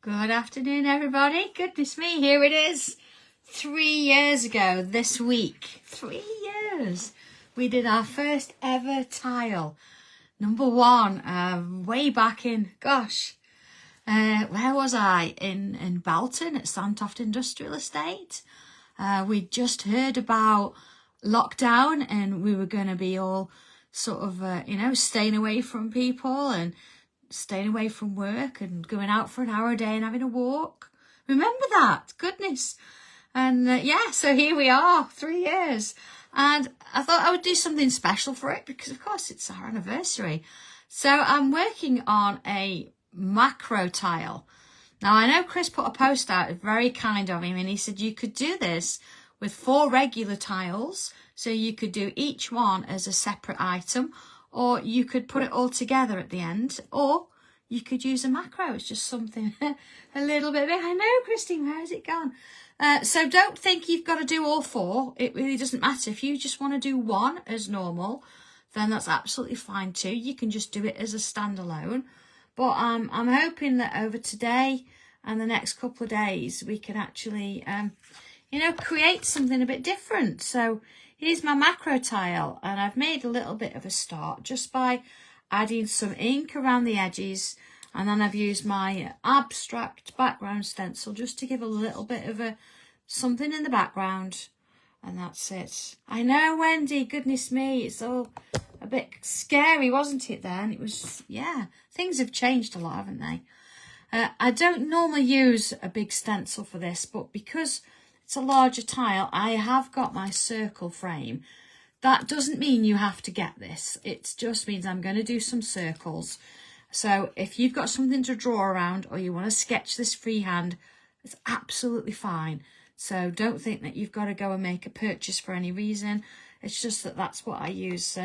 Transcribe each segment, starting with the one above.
Good afternoon, everybody. Goodness me, here it is. 3 years ago this week. 3 years. We did our first ever tile. Number one, way back in, where was I? In Belton at Sanntangle Industrial Estate. We just heard about lockdown and we were going to be all sort of, staying away from people and staying away from work and going out for an hour a day and having a walk. Remember that? Goodness. And so here we are, 3 years. And I thought I would do something special for it because, of course, it's our anniversary. So I'm working on a macro tile. Now, I know Chris put a post out, very kind of him, and he said you could do this with 4 regular tiles. So you could do each one as a separate item, or you could put it all together at the end, or you could use a macro. It's just something a little bit big. I know, Christine, where has it gone? So don't think you've got to do all 4. It really doesn't matter. If you just want to do one as normal, then that's absolutely fine too. You can just do it as a standalone. But I'm hoping that over today and the next couple of days, we can actually, create something a bit different. So here's my macro tile, and I've made a little bit of a start just by adding some ink around the edges, and then I've used my abstract background stencil just to give a little bit of something in the background, and that's it. I know, Wendy, goodness me, it's all a bit scary, wasn't it then? It was, things have changed a lot, haven't they? I don't normally use a big stencil for this, but because it's a larger tile, I have got my circle frame. That doesn't mean you have to get this. It just means I'm going to do some circles. So if you've got something to draw around or you want to sketch this freehand, it's absolutely fine. So don't think that you've got to go and make a purchase for any reason. It's just that that's what I use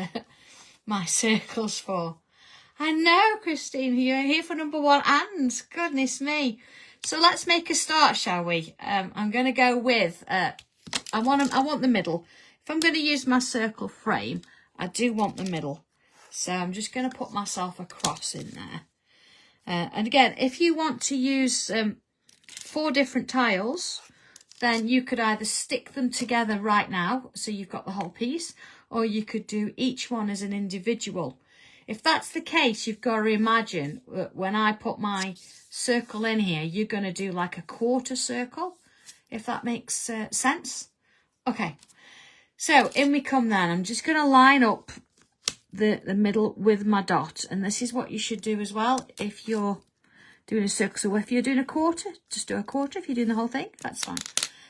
my circles for. I know, Christine, you're here for number 1 and goodness me. So let's make a start, shall we? I'm going to go with, I want the middle. If I'm going to use my circle frame, I do want the middle. So I'm just going to put myself across in there. And again, if you want to use 4 different tiles, then you could either stick them together right now, so you've got the whole piece, or you could do each one as an individual. If that's the case, you've got to imagine that when I put my circle in here, you're going to do like a quarter circle, if that makes sense. Okay, so in we come then. I'm just going to line up the middle with my dot, and this is what you should do as well if you're doing a circle. So if you're doing a quarter, just do a quarter. If you're doing the whole thing, that's fine.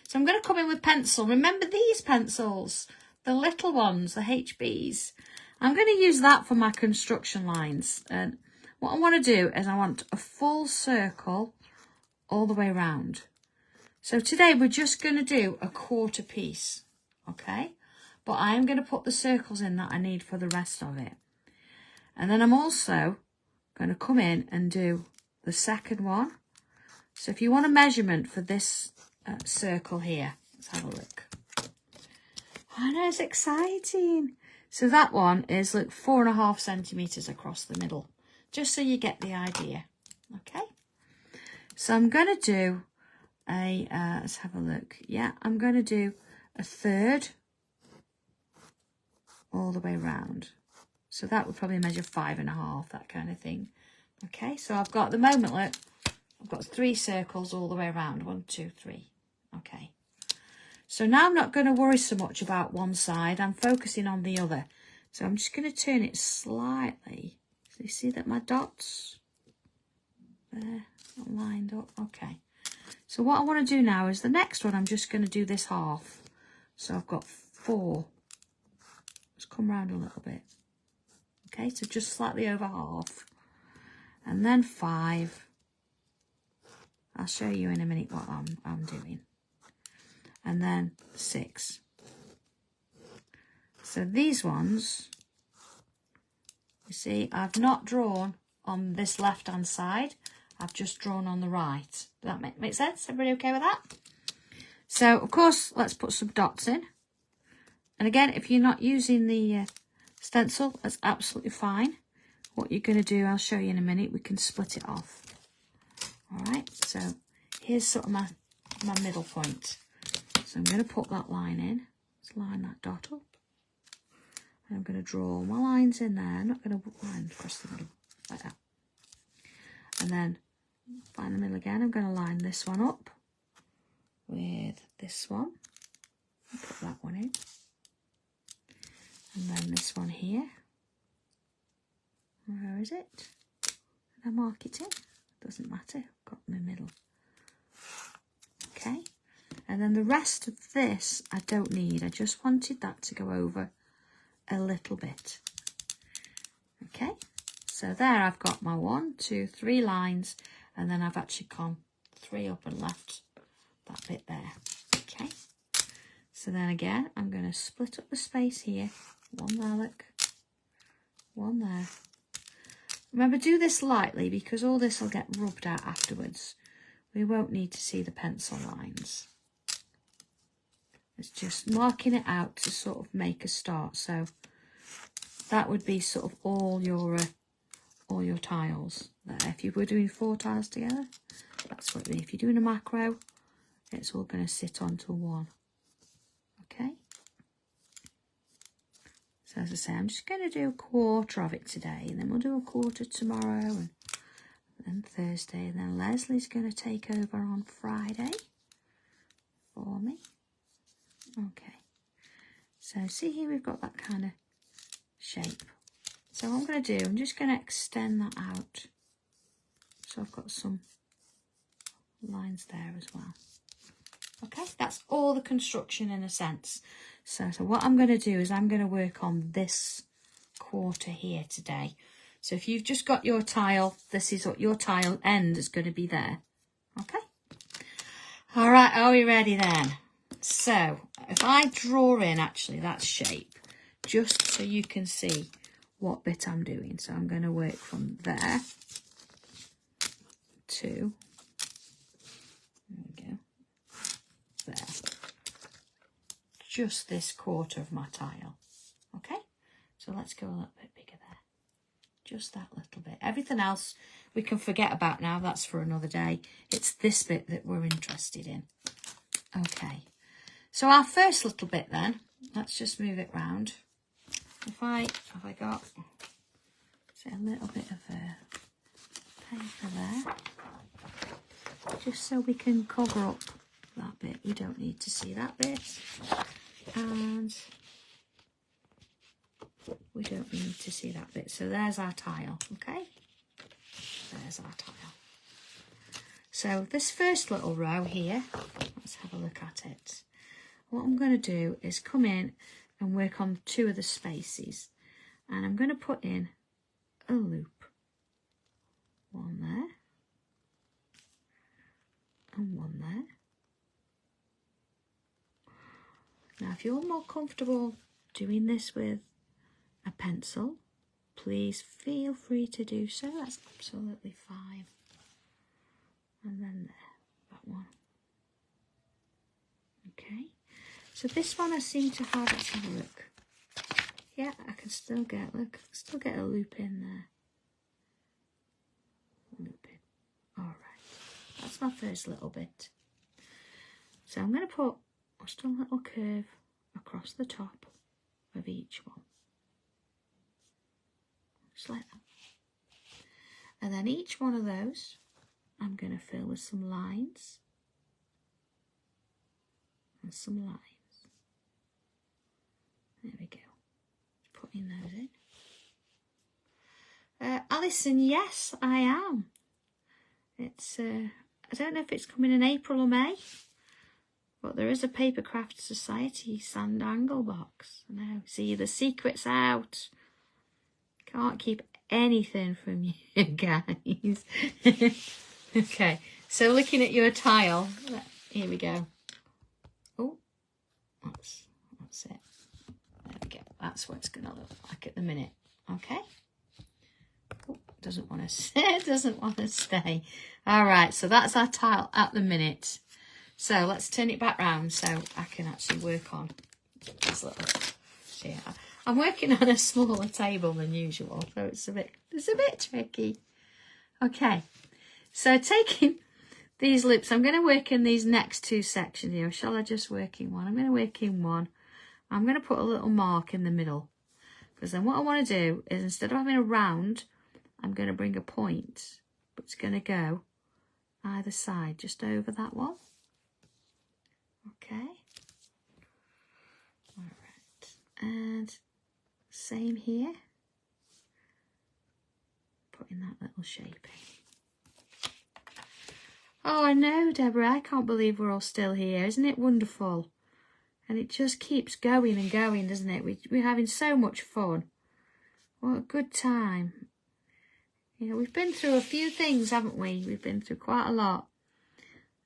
So I'm going to come in with pencil. Remember these pencils, the little ones, the HBs. I'm going to use that for my construction lines. And what I want to do is I want a full circle all the way around. So today we're just going to do a quarter piece, okay? But I am going to put the circles in that I need for the rest of it. And then I'm also going to come in and do the second one. So if you want a measurement for this circle here, let's have a look. I know, it's exciting. So that one is like 4.5 centimetres across the middle, just so you get the idea, okay? So I'm going to do let's have a look. Yeah, I'm going to do a third all the way around. So that would probably measure 5.5, that kind of thing. Okay, so I've got, at the moment, look, I've got 3 circles all the way around. 1, 2, 3. Okay. So now I'm not going to worry so much about one side. I'm focusing on the other. So I'm just going to turn it slightly. So you see that my dots there are lined up. Okay. So what I want to do now is the next one, I'm just going to do this half. So I've got 4. Let's come round a little bit. Okay, so just slightly over half. And then 5. I'll show you in a minute what I'm doing. And then 6. So these ones, you see, I've not drawn on this left-hand side. I've just drawn on the right. Does that make sense? Everybody okay with that? So, of course, let's put some dots in. And again, if you're not using the stencil, that's absolutely fine. What you're going to do, I'll show you in a minute. We can split it off. All right, so So here's sort of my middle point. So I'm going to put that line in. Let's line that dot up. And I'm going to draw my lines in there. I'm not going to line across the middle like that. And then find the middle again. I'm going to line this one up with this one. Put that one in. And then this one here. Where is it? Did I mark it in? Doesn't matter. Got my middle. Okay. And then the rest of this I don't need. I just wanted that to go over a little bit. Okay. So there I've got my 1, 2, 3 lines, and then I've actually gone 3 up and left that bit there. Okay. So then again, I'm going to split up the space here. 1 there, look. 1 there. Remember, do this lightly because all this will get rubbed out afterwards. We won't need to see the pencil lines. It's just marking it out to sort of make a start. So that would be sort of all your tiles there. If you were doing 4 tiles together, that's what it would be. If you're doing a macro, it's all going to sit onto 1. Okay. So as I say, I'm just going to do a quarter of it today, and then we'll do a quarter tomorrow, and then Thursday, and then Leslie's going to take over on Friday for me. Okay. So see here, we've got that kind of shape. So what I'm going to do, I'm just going to extend that out. So I've got some lines there as well. Okay, that's all the construction in a sense. So what I'm going to do is I'm going to work on this quarter here today. So if you've just got your tile, this is what your tile end is going to be there. Okay. All right, are we ready then? So if I draw in actually that shape, just so you can see what bit I'm doing. So I'm going to work from there to, there we go, there. Just this quarter of my tile. Okay, so let's go a little bit bigger there. Just that little bit. Everything else we can forget about now. That's for another day. It's this bit that we're interested in. Okay, so our first little bit then, let's just move it round. If I got say a little bit of paper there, just so we can cover up that bit. We don't need to see that bit, and we don't need to see that bit. So there's our tile. Okay, there's our tile. So this first little row here, let's have a look at it. What I'm going to do is come in and work on 2 of the spaces, and I'm going to put in a loop. 1 there and 1 there. Now if you're more comfortable doing this with a pencil, please feel free to do so. That's absolutely fine. And then there, that one. Okay. So this one I seem to have, let's have a look. Yeah, I can still get, look, still get a loop in there. Loop in. All right. That's my first little bit. So I'm going to put just a little curve across the top of each one. Just like that. And then each one of those, I'm going to fill with some lines. And some lines. There we go. Putting those in. Alison, yes, I am. It's I don't know if it's coming in April or May, but there is a Papercraft Society Sanntangle box. Now, see, the secret's out. Can't keep anything from you guys. Okay, so looking at your tile, here we go. Oh, that's it. There we go. That's what it's going to look like at the minute. Okay. Oh, doesn't want to stay. All right, so that's our tile at the minute. So let's turn it back round so I can actually work on this little. Yeah, I'm working on a smaller table than usual, so it's a bit tricky. Okay, so taking these loops, I'm going to work in these next two sections here. Or shall I just work in one? I'm going to work in one. I'm going to put a little mark in the middle. Because then what I want to do is, instead of having a round, I'm going to bring a point. But it's going to go either side, just over that one. Okay. All right. And same here. Putting that little shape in. Oh, I know, Deborah. I can't believe we're all still here. Isn't it wonderful? And it just keeps going and going, doesn't it? We're having so much fun. What a good time. You know, we've been through a few things, haven't we? We've been through quite a lot.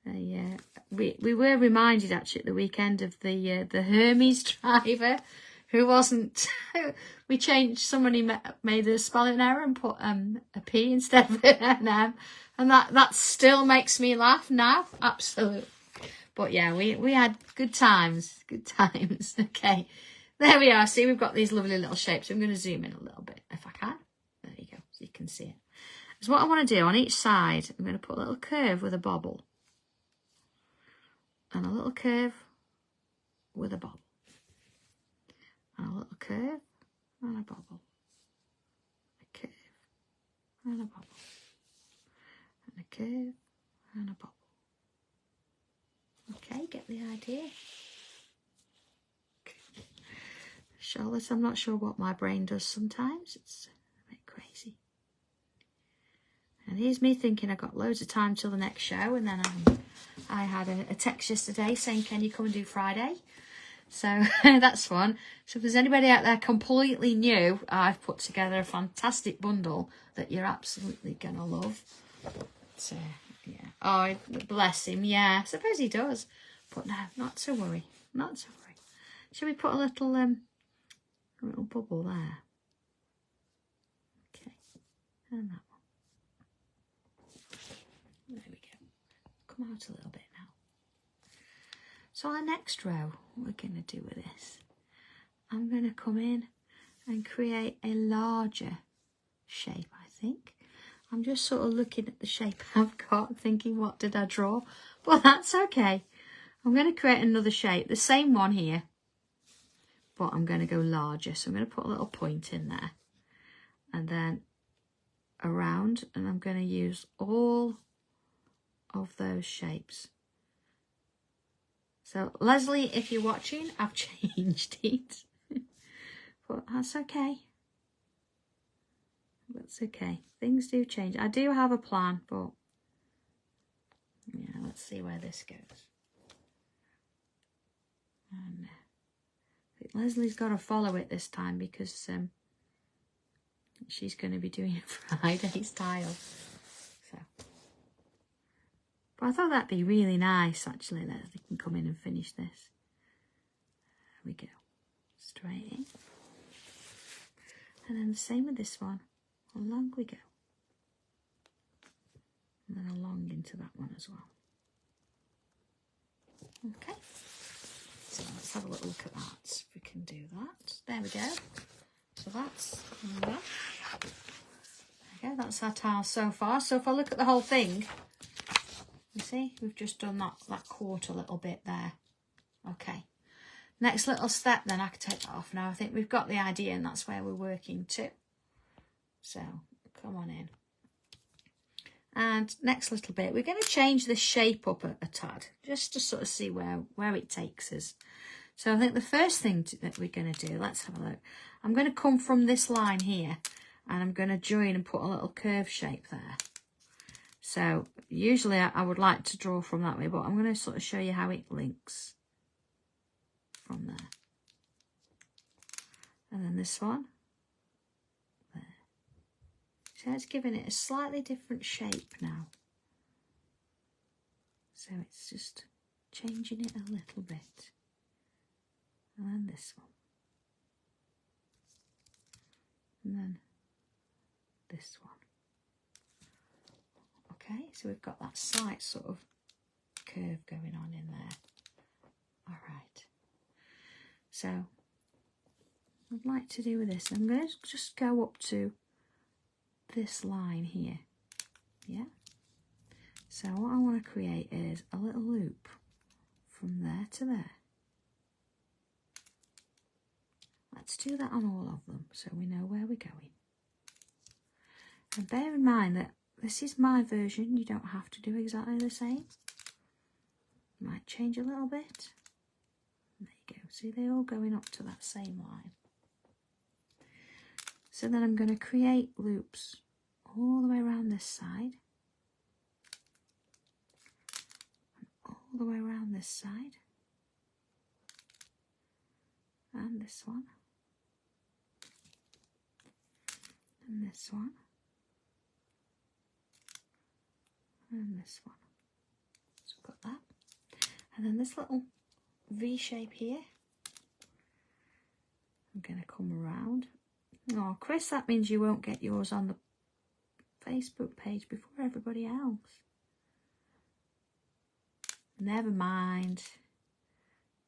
Yeah, we were reminded actually at the weekend of the Hermes driver who wasn't. We changed. Somebody made a spelling error and put a P instead of an M, and that still makes me laugh now. Absolutely. But yeah, we had good times. Good times. Okay, there we are. See, we've got these lovely little shapes. I'm going to zoom in a little bit if I can. There you go, so you can see it. So what I want to do on each side, I'm going to put a little curve with a bobble. And a little curve with a bobble. And a little curve and a bobble. A curve and a bobble. And a curve and a bobble. Okay, get the idea? Charlotte, I'm not sure what my brain does sometimes. It's a bit crazy. And here's me thinking I've got loads of time till the next show, and then I had a text yesterday saying, can you come and do Friday? So that's fun. So if there's anybody out there completely new, I've put together a fantastic bundle that you're absolutely going to love. So, yeah. Oh, bless him. Yeah, I suppose he does. But no, not to worry. Not to worry. Shall we put a little bubble there? Okay. And that one. There we go. Come out a little bit now. So our next row, what we're going to do with this, I'm going to come in and create a larger shape, I think. I'm just sort of looking at the shape I've got, thinking, what did I draw? But that's okay. I'm going to create another shape, the same one here, but I'm going to go larger. So I'm going to put a little point in there and then around, and I'm going to use all of those shapes. So Leslie, if you're watching, I've changed it, but that's okay. That's okay. Things do change. I do have a plan, but yeah, let's see where this goes. And Leslie's got to follow it this time because she's going to be doing Friday's tile. So, but I thought that'd be really nice actually. Leslie can come in and finish this. There we go. Straight in. And then the same with this one. Along we go. And then along into that one as well. Okay. So let's have a little look at that. If we can do that. There we go. So that's that. There we go. That's our tile so far. So if I look at the whole thing, you see, we've just done that quarter little bit there. Okay. Next little step then, I can take that off now. I think we've got the idea and that's where we're working to. So come on in. And next little bit, we're going to change the shape up a tad, just to sort of see where it takes us. So I think the first thing that we're going to do, let's have a look. I'm going to come from this line here and I'm going to join and put a little curve shape there. So usually I would like to draw from that way, but I'm going to sort of show you how it links from there. And then this one. So it's giving it a slightly different shape now. So it's just changing it a little bit. And then this one. And then this one. Okay, so we've got that slight sort of curve going on in there. All right. So I'd like to do with this. I'm going to just go up to this line here. Yeah. So what I want to create is a little loop from there to there. Let's do that on all of them so we know where we're going. And bear in mind that this is my version. You don't have to do exactly the same. Might change a little bit. There you go. See, they're all going up to that same line. So then I'm going to create loops all the way around this side. And all the way around this side. And this one. And this one. And this one. So I've got that. And then this little V shape here. I'm going to come around. Oh, Chris, that means you won't get yours on the Facebook page before everybody else. Never mind.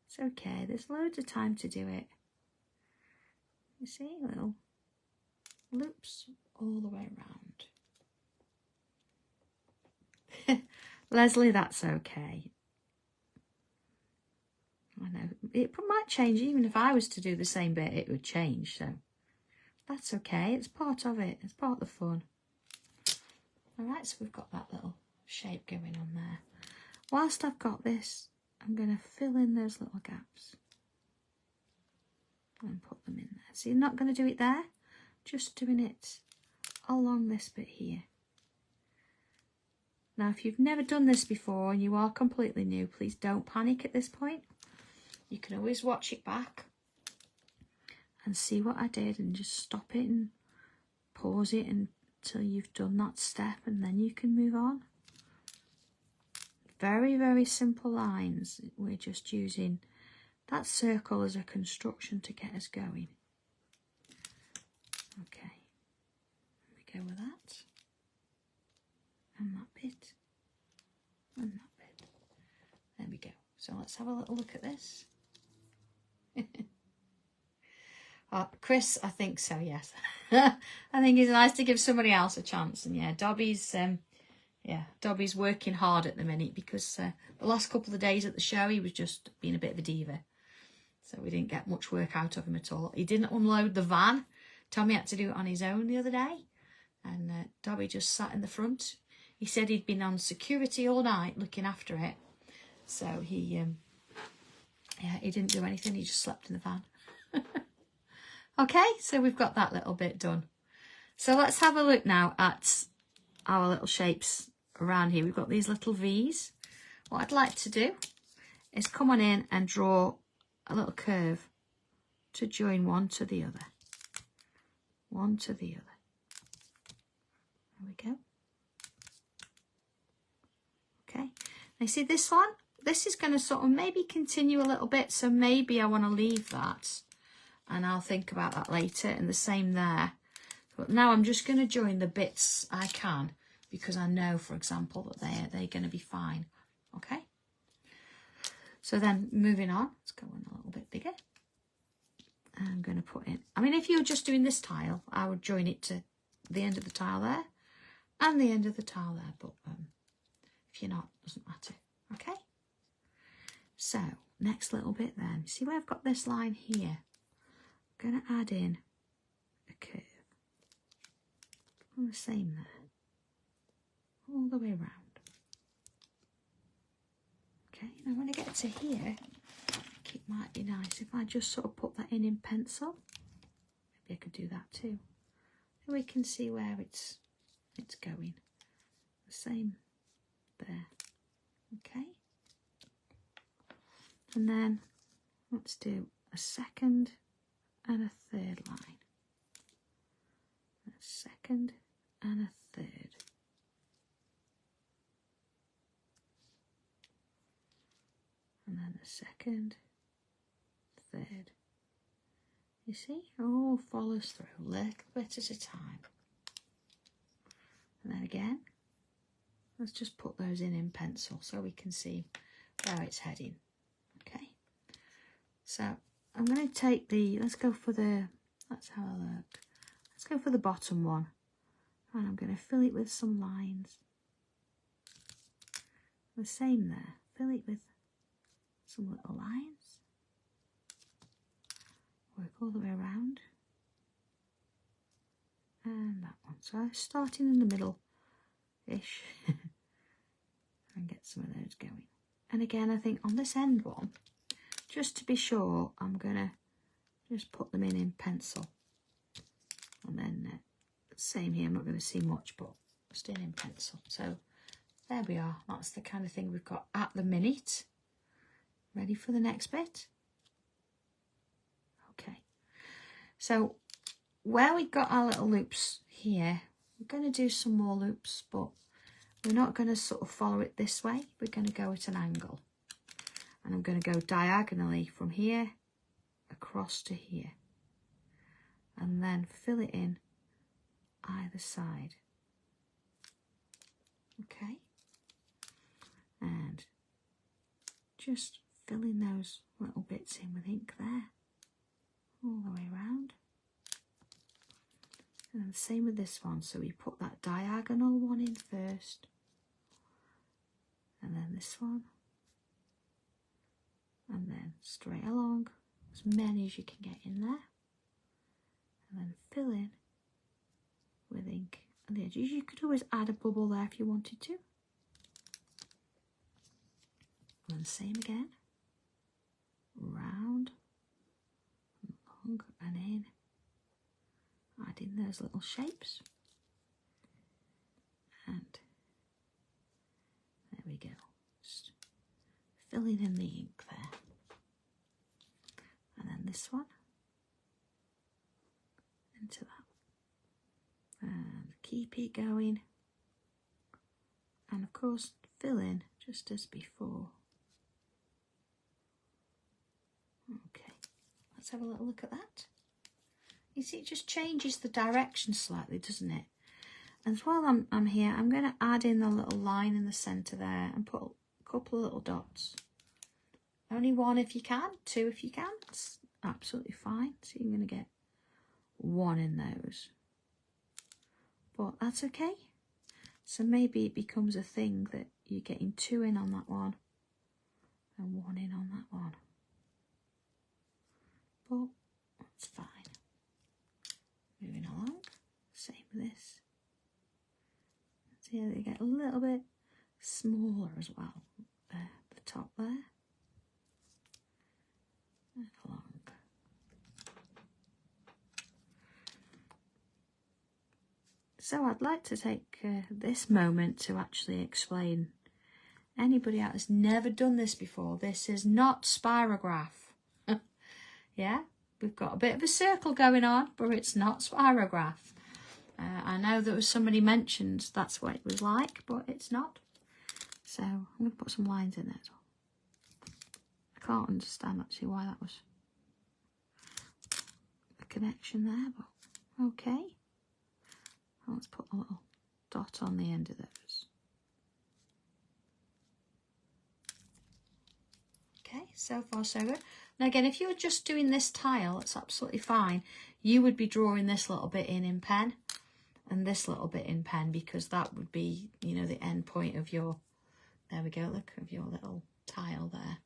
It's okay. There's loads of time to do it. You see, little loops all the way around. Leslie, that's okay. I know it might change. Even if I was to do the same bit, it would change. So that's okay. It's part of it. It's part of the fun. All right, so we've got that little shape going on there. Whilst I've got this, I'm going to fill in those little gaps and put them in there. So you're not going to do it there, just doing it along this bit here. Now, if you've never done this before and you are completely new, please don't panic at this point. You can always watch it back and see what I did and just stop it and pause it until you've done that step, and then you can move on. Very, very simple lines. We're just using that circle as a construction to get us going. Okay, we go with that. And that bit. And that bit. There we go. So let's have a little look at this. Chris, I think so, yes. I think it's nice to give somebody else a chance. And yeah, Dobby's working hard at the minute because the last couple of days at the show he was just being a bit of a diva. So we didn't get much work out of him at all. He didn't unload the van. Tommy had to do it on his own the other day. And Dobby just sat in the front. He said he'd been on security all night looking after it. So he didn't do anything. He just slept in the van. Okay, so we've got that little bit done. So let's have a look now at our little shapes around here. We've got these little V's. What I'd like to do is come on in and draw a little curve to join one to the other. One to the other. There we go. Okay, now see this one? This is going to sort of maybe continue a little bit, so maybe I want to leave that and I'll think about that later, and the same there. But now I'm just going to join the bits I can because I know, for example, that they're going to be fine. Okay, so then moving on, let's go in a little bit bigger. I'm going to put in, I mean, if you're just doing this tile, I would join it to the end of the tile there and the end of the tile there, but if you're not, it doesn't matter. Okay, so next little bit then, see where I've got this line here? I'm going to add in a curve. And the same there, all the way around. Okay, now when I get to here, I think it might be nice if I just sort of put that in pencil. Maybe I could do that too. So we can see where it's going. The same there. Okay. And then let's do a second and a third line. A second and a third. And then the second, third. You see, it all follows through, a little bit at a time. And then again, let's just put those in pencil so we can see where it's heading. Okay, so I'm going to take let's have a look. Let's go for the bottom one. And I'm going to fill it with some lines. The same there. Fill it with some little lines. Work all the way around. And that one. So I'm starting in the middle-ish and get some of those going. And again, I think on this end one, just to be sure, I'm going to just put them in pencil. And then same here, I'm not going to see much, but still in pencil. So there we are. That's the kind of thing we've got at the minute. Ready for the next bit? Okay. So where we got our little loops here, we're going to do some more loops, but we're not going to sort of follow it this way. We're going to go at an angle. And I'm going to go diagonally from here across to here. And then fill it in either side. Okay. And just filling those little bits in with ink there. All the way around. And then the same with this one. So we put that diagonal one in first. And then this one. And then straight along. As many as you can get in there. And then fill in with ink on the edges. You could always add a bubble there if you wanted to. And the same again. Round, long and in. Add in those little shapes. And there we go. Just filling in the ink there. And then this one. Into that. And keep it going. And of course, fill in just as before. Okay, let's have a little look at that. You see, it just changes the direction slightly, doesn't it? And while I'm here, I'm going to add in a little line in the centre there and put a couple of little dots. Only one if you can, two if you can. It's absolutely fine. So you're going to get one in those. But that's okay. So maybe it becomes a thing that you're getting two in on that one and one in on that one. But that's fine. Moving along, same with this. See how they get a little bit smaller as well. There, the top there. And along. So I'd like to take this moment to actually explain. Anybody out that's never done this before, this is not spirograph. Yeah, we've got a bit of a circle going on, but it's not spirograph. I know there was somebody mentioned that's what it was like, but it's not. So I'm going to put some lines in there as well. I can't understand actually why that was a connection there, but okay. Let's put a little dot on the end of those. Okay, so far so good. Now again, if you were just doing this tile, it's absolutely fine. You would be drawing this little bit in pen and this little bit in pen, because that would be, you know, the end point of your, there we go, look, of your little tile there.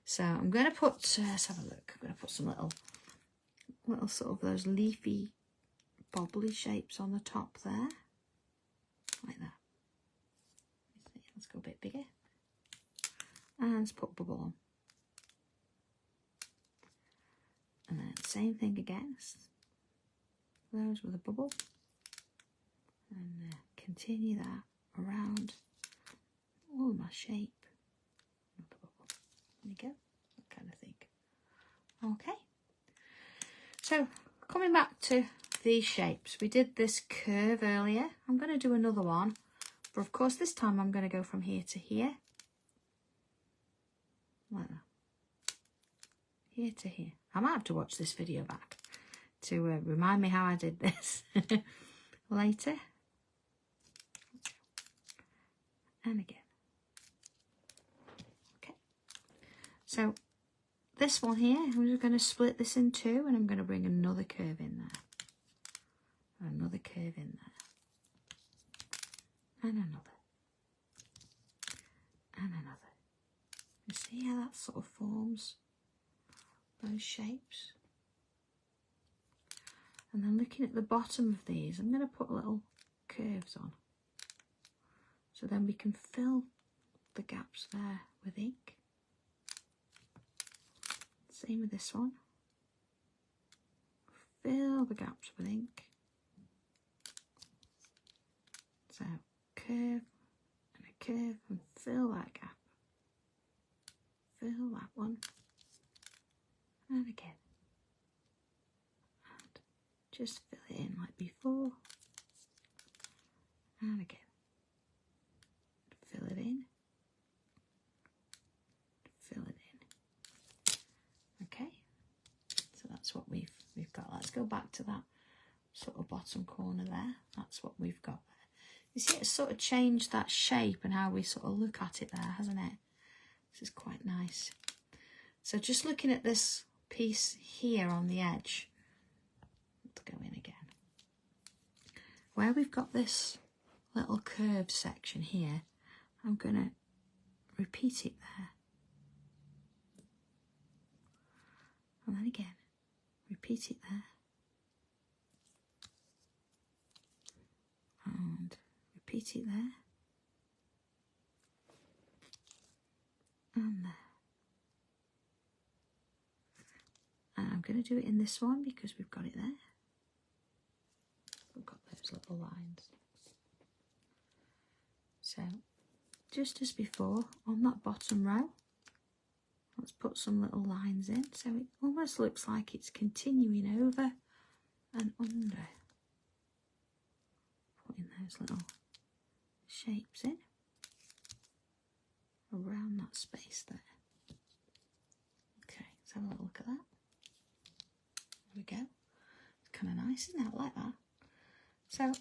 So I'm going to put, let's have a look, I'm going to put some little sort of those leafy, bobbly shapes on the top there, like that. Let's go a bit bigger. And let's put a bubble on. And then same thing again, those with a bubble, and continue that around all my shape. Another bubble. There you go, that kind of thing. Okay, so coming back to these shapes, we did this curve earlier. I'm going to do another one, but of course this time I'm going to go from here to here, like that. Here to here. I might have to watch this video back to remind me how I did this later. And again. Okay. So this one here, I'm just going to split this in two, and I'm going to bring another curve in there. Another curve in there. And another. and another. You see how that sort of forms those shapes? And then looking at the bottom of these, I'm going to put little curves on. So then we can fill the gaps there with ink. Same with this one. Fill the gaps with ink. So curve and a curve and fill that gap. Fill that one. And again. And just fill it in like before. And again. Fill it in. Fill it in. Okay. So that's what we've got. Let's go back to that sort of bottom corner there. That's what we've got there. You see, it's sort of changed that shape and how we sort of look at it there, hasn't it? This is quite nice. So just looking at this piece here on the edge, let's go in again. Where we've got this little curved section here, I'm going to repeat it there. And then again, repeat it there. And repeat it there. And there. And I'm going to do it in this one because we've got it there. We've got those little lines. So, just as before, on that bottom row, let's put some little lines in. So it almost looks like it's continuing over and under. Putting those little shapes in around that space there. Okay, let's have a little look at that. There we go. It's kind of nice, isn't it? I like that. So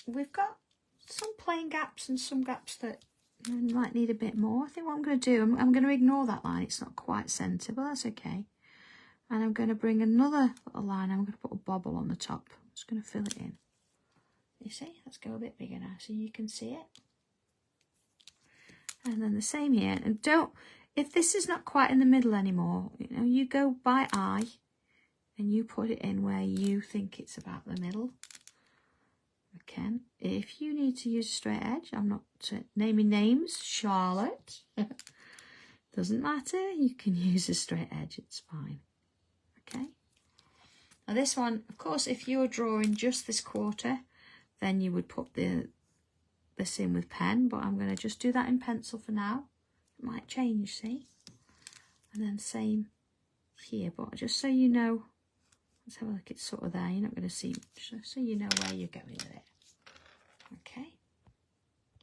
we've got some plain gaps and some gaps that might need a bit more. I think what I'm going to do, I'm going to ignore that line. It's not quite centre, but that's okay. And I'm going to bring another little line. I'm going to put a bobble on the top. I'm just going to fill it in. You see? Let's go a bit bigger now so you can see it. And then the same here. And don't, if this is not quite in the middle anymore, you know, you go by eye and you put it in where you think it's about the middle. Again, if you need to use a straight edge, I'm not naming names, Charlotte. Doesn't matter, you can use a straight edge, it's fine. Okay. Now this one, of course, if you're drawing just this quarter, then you would put this in with pen, but I'm going to just do that in pencil for now. It might change, see? And then same here, but just so you know, let's have a look, it's sort of there, you're not going to see much, so you know where you're going with it. Okay,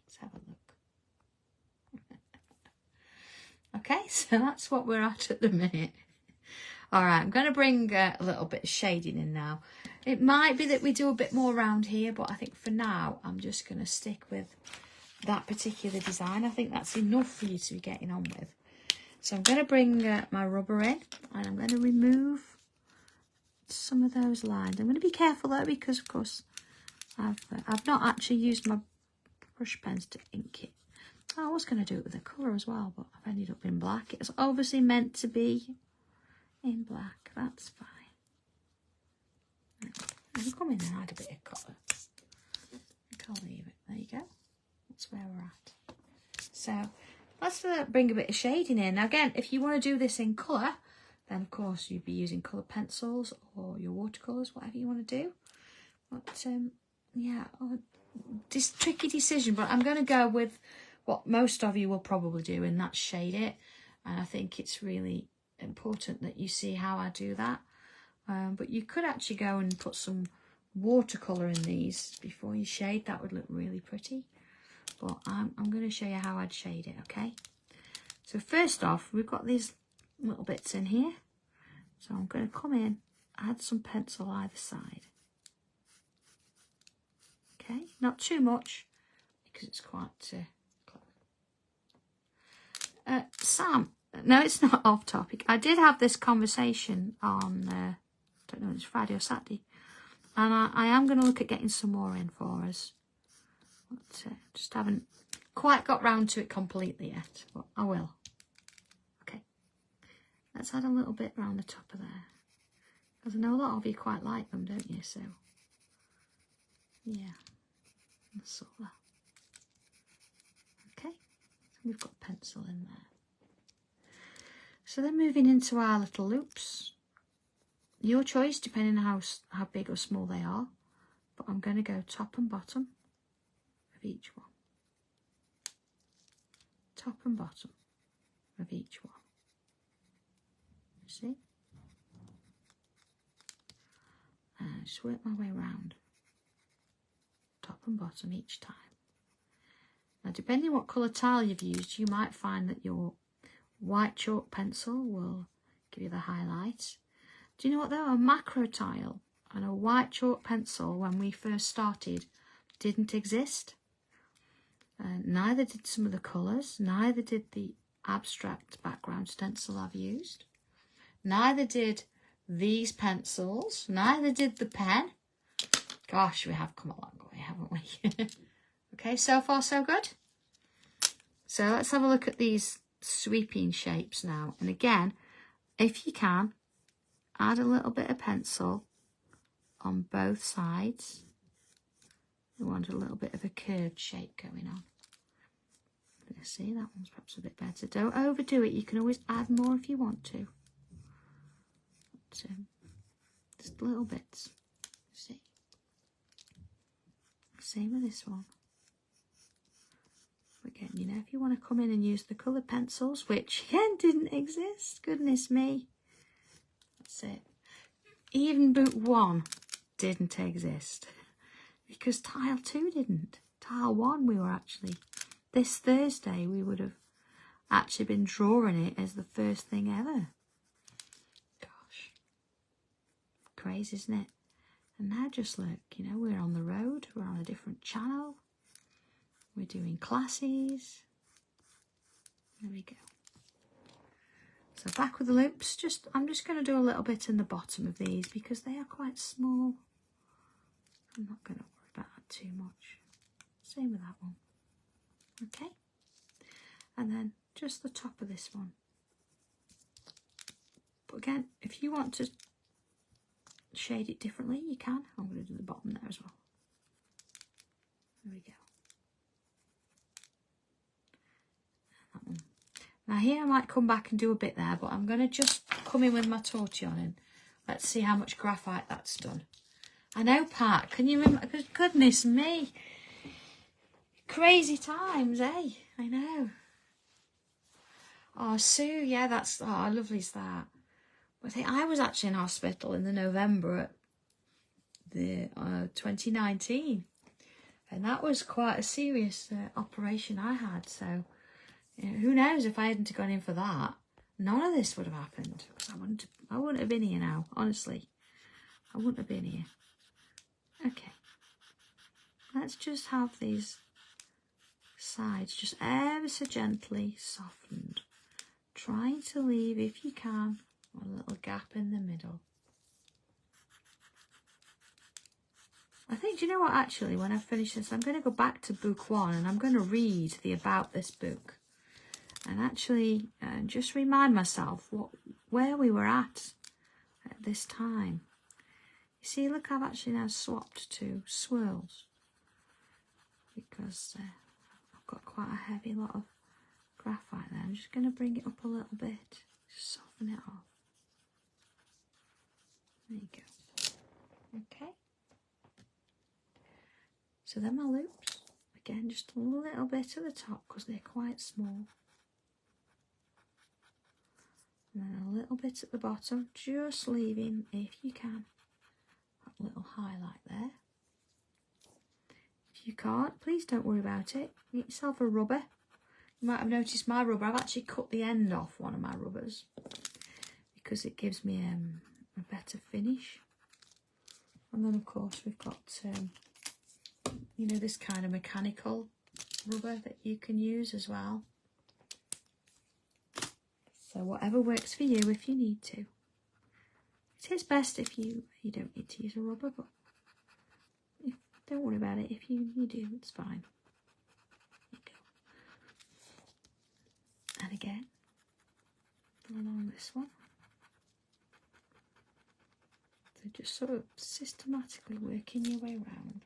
let's have a look. Okay, so that's what we're at the minute. All right, I'm going to bring a little bit of shading in now. It might be that we do a bit more around here, but I think for now, I'm just going to stick with that particular design. I think that's enough for you to be getting on with. So I'm going to bring my rubber in, and I'm going to remove some of those lines. I'm going to be careful though, because of course I've not actually used my brush pens to ink it. I was going to do it with a colour as well, but I've ended up in black. It's obviously meant to be in black. That's fine. I'll come in and add a bit of colour. I'll leave it. There you go. That's where we're at. So let's bring a bit of shading in. Now again, if you want to do this in colour, then of course you'd be using coloured pencils or your watercolours, whatever you want to do. But yeah, this tricky decision, but I'm going to go with what most of you will probably do, and that's shade it. And I think it's really important that you see how I do that. But you could actually go and put some watercolour in these before you shade. That would look really pretty. But I'm going to show you how I'd shade it, okay? So first off, we've got these little bits in here. So I'm going to come in, add some pencil either side. Okay, not too much because it's quite clever. Sam, no, it's not off topic. I did have this conversation on, I don't know, it's Friday or Saturday, and I am going to look at getting some more in for us. But, just haven't quite got round to it completely yet, but I will. Okay, let's add a little bit round the top of there, because I know a lot of you quite like them, don't you? So yeah, that's sort of that. Okay, so we've got pencil in there. So then moving into our little loops, your choice depending on how big or small they are, but I'm going to go top and bottom of each one. Top and bottom of each one. See? And just work my way around. Top and bottom each time. Now depending what colour tile you've used, you might find that your white chalk pencil will give you the highlights. Do you know what though? A macro tile and a white chalk pencil when we first started didn't exist. Neither did some of the colours, neither did the abstract background stencil I've used, neither did these pencils, neither did the pen. Gosh, we have come a long way, haven't we? Okay, so far so good. So let's have a look at these sweeping shapes now. And again, if you can, add a little bit of pencil on both sides. We want a little bit of a curved shape going on. Let's see, that one's perhaps a bit better. Don't overdo it. You can always add more if you want to. But, just little bits. See. Same with this one. Again, you know, if you want to come in and use the coloured pencils, which again didn't exist, goodness me. That's it. Even book 1 didn't exist because tile 2 didn't. Tile 1 we were actually, this Thursday we would have actually been drawing it as the first thing ever. Gosh, crazy, isn't it? And now just look, you know, we're on the road, we're on a different channel. We're doing classes. There we go. So back with the loops. I'm just going to do a little bit in the bottom of these because they are quite small. I'm not going to worry about that too much. Same with that one. Okay. And then just the top of this one. But again, if you want to shade it differently, you can. I'm going to do the bottom there as well. There we go. Now here I might come back and do a bit there, but I'm going to just come in with my tortillon and let's see how much graphite that's done. I know, Pat, can you remember? Goodness me. Crazy times, eh? I know. Oh, Sue, yeah, that's, oh, lovely is that. But I was actually in hospital in the November at the 2019. And that was quite a serious operation I had, so... You know, who knows if I hadn't gone in for that, none of this would have happened. Because I wouldn't have been here now, honestly. I wouldn't have been here. Okay. Let's just have these sides just ever so gently softened. Trying to leave, if you can, a little gap in the middle. I think, do you know what, actually, when I finish this, I'm going to go back to book 1 and I'm going to read the about this book. And actually just remind myself where we were at this time. You see, look, I've actually now swapped to swirls because I've got quite a heavy lot of graphite there. I'm just going to bring it up a little bit, just soften it off. There you go. Okay. So then my loops, again, just a little bit at the top because they're quite small. And then a little bit at the bottom, just leaving, if you can, that little highlight there. If you can't, please don't worry about it. Get yourself a rubber. You might have noticed my rubber, I've actually cut the end off one of my rubbers because it gives me a better finish. And then of course we've got, you know, this kind of mechanical rubber that you can use as well. So whatever works for you if you need to. It is best if you don't need to use a rubber, but don't worry about it. If you do, it's fine. There you go. And again, along this one. So just sort of systematically working your way around.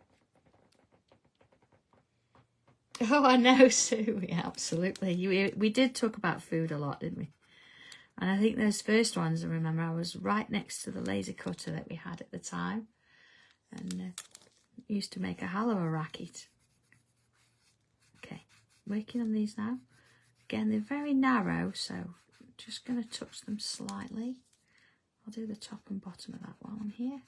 Oh, I know, Sue. Yeah, absolutely. We did talk about food a lot, didn't we? And I think those first ones, I remember I was right next to the laser cutter that we had at the time. And used to make a hell of a racket. Okay, working on these now. Again, they're very narrow, so I'm just going to touch them slightly. I'll do the top and bottom of that while I'm here.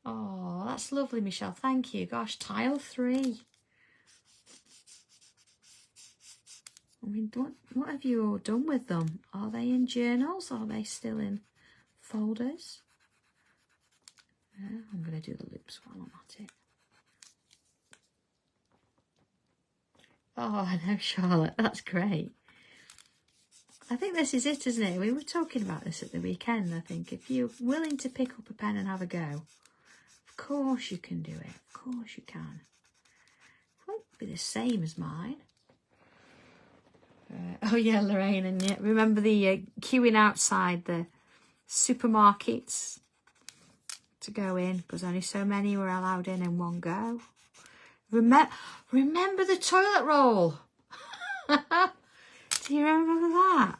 Oh, that's lovely, Michelle. Thank you. Gosh, tile 3. I mean, what have you all done with them? Are they in journals? Are they still in folders? Yeah, I'm going to do the loops while I'm at it. Oh, I know, Charlotte. That's great. I think this is it, isn't it? We were talking about this at the weekend, I think. If you're willing to pick up a pen and have a go, of course you can do it. Of course you can. It won't be the same as mine. Oh, yeah, Lorraine. And yeah, remember the queuing outside the supermarkets to go in, because only so many were allowed in one go. Remember the toilet roll? Do you remember that?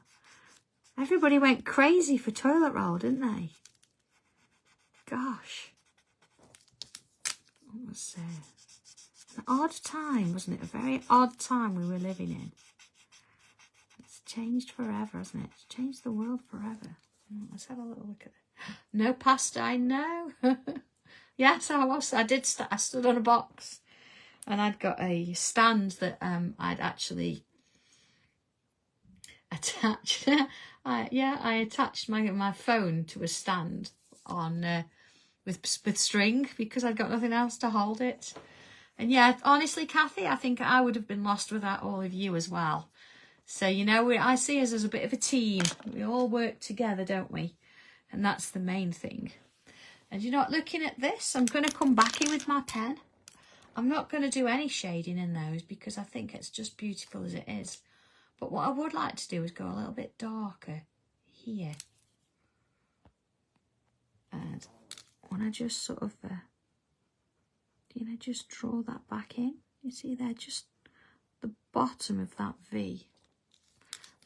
Everybody went crazy for toilet roll, didn't they? Gosh. What was an odd time, wasn't it? A very odd time we were living in. It's changed forever, hasn't it? It's changed the world forever. Let's have a little look at it. No pasta, I know. Yes, I was. I stood on a box. And I'd got a stand that I'd actually attached. I attached my phone to a stand on with string because I'd got nothing else to hold it. And yeah, honestly, Kathy, I think I would have been lost without all of you as well. So, you know, I see us as a bit of a team. We all work together, don't we? And that's the main thing. And you know what, looking at this, I'm going to come back in with my pen. I'm not going to do any shading in those because I think it's just beautiful as it is. But what I would like to do is go a little bit darker here. And when I just sort of, just draw that back in. You see there, just the bottom of that V.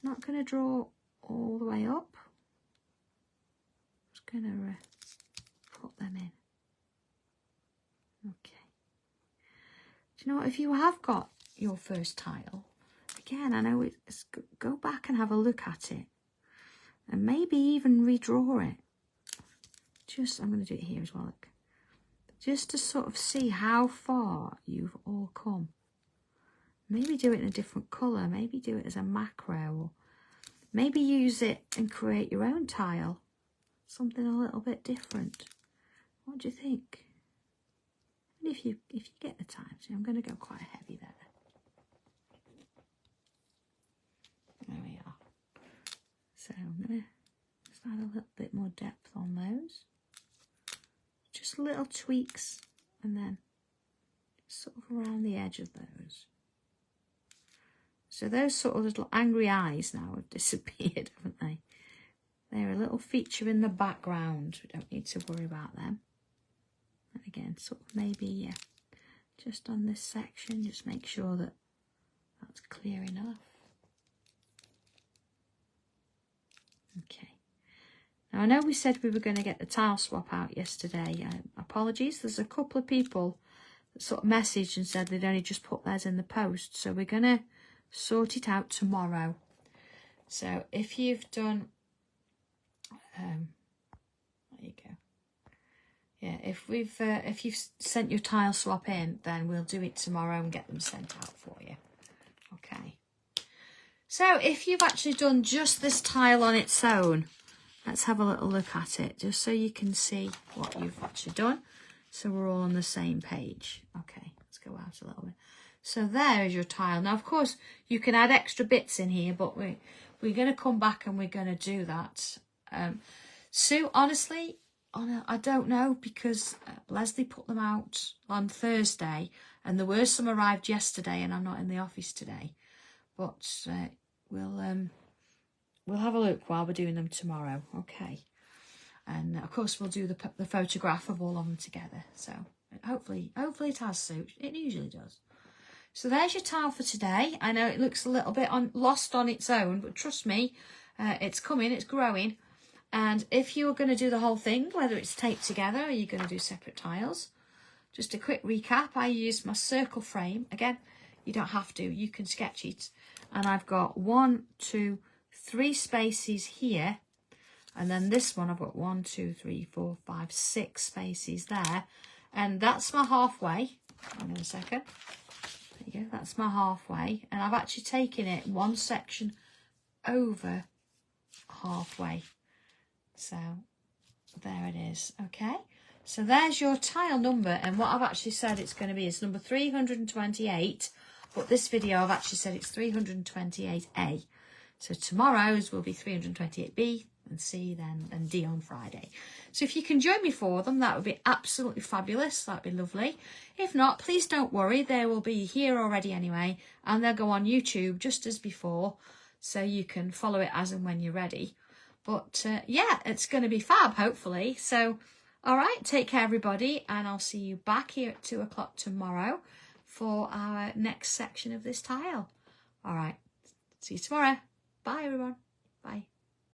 I'm not going to draw all the way up. I'm just going to put them in. Okay. Do you know what, if you have got your first tile, again, I know it's go back and have a look at it and maybe even redraw it. I'm going to do it here as well, look. Just to sort of see how far you've all come. Maybe do it in a different colour, maybe do it as a macro, or maybe use it and create your own tile. Something a little bit different. What do you think? If you get the time, see, I'm going to go quite heavy there. There we are. So I'm going to just add a little bit more depth on those. Just little tweaks, and then sort of around the edge of those. So those sort of little angry eyes now have disappeared, haven't they? They're a little feature in the background. We don't need to worry about them. And again, sort of maybe just on this section, just make sure that that's clear enough. Okay. Now I know we said we were going to get the tile swap out yesterday. Apologies, there's a couple of people that sort of messaged and said they'd only just put theirs in the post. So we're going to sort it out tomorrow. So if you've done, there you go. Yeah, if you've sent your tile swap in, then we'll do it tomorrow and get them sent out for you. Okay. So if you've actually done just this tile on its own, let's have a little look at it, just so you can see what you've actually done. So we're all on the same page. Okay, let's go out a little bit. So there is your tile. Now, of course, you can add extra bits in here, but we're going to come back and we're going to do that. Sue, honestly, I don't know, because Leslie put them out on Thursday and there were some arrived yesterday and I'm not in the office today. But we'll have a look while we're doing them tomorrow, okay? And of course we'll do the photograph of all of them together. So hopefully it has suit. It usually does. So there's your tile for today. I know it looks a little bit lost on its own, but trust me, it's coming, it's growing. And if you're going to do the whole thing, whether it's taped together or you're going to do separate tiles, just a quick recap, I used my circle frame. Again, you don't have to, you can sketch it. And I've got 1, 2, 3 spaces here. And then this one, I've got 1, 2, 3, 4, 5, 6 spaces there. And that's my halfway. Hang on a second. There you go, that's my halfway. And I've actually taken it one section over halfway. So there it is, okay? So there's your tile number, and what I've actually said it's going to be is number 328, but this video I've actually said it's 328A. So tomorrow's will be 328B and C then, and D on Friday. So if you can join me for them, that would be absolutely fabulous. That'd be lovely. If not, please don't worry. They will be here already anyway, and they'll go on YouTube just as before, so you can follow it as and when you're ready. But yeah, it's going to be fab, hopefully. So, all right, take care, everybody. And I'll see you back here at 2 o'clock tomorrow for our next section of this tile. All right, see you tomorrow. Bye, everyone. Bye.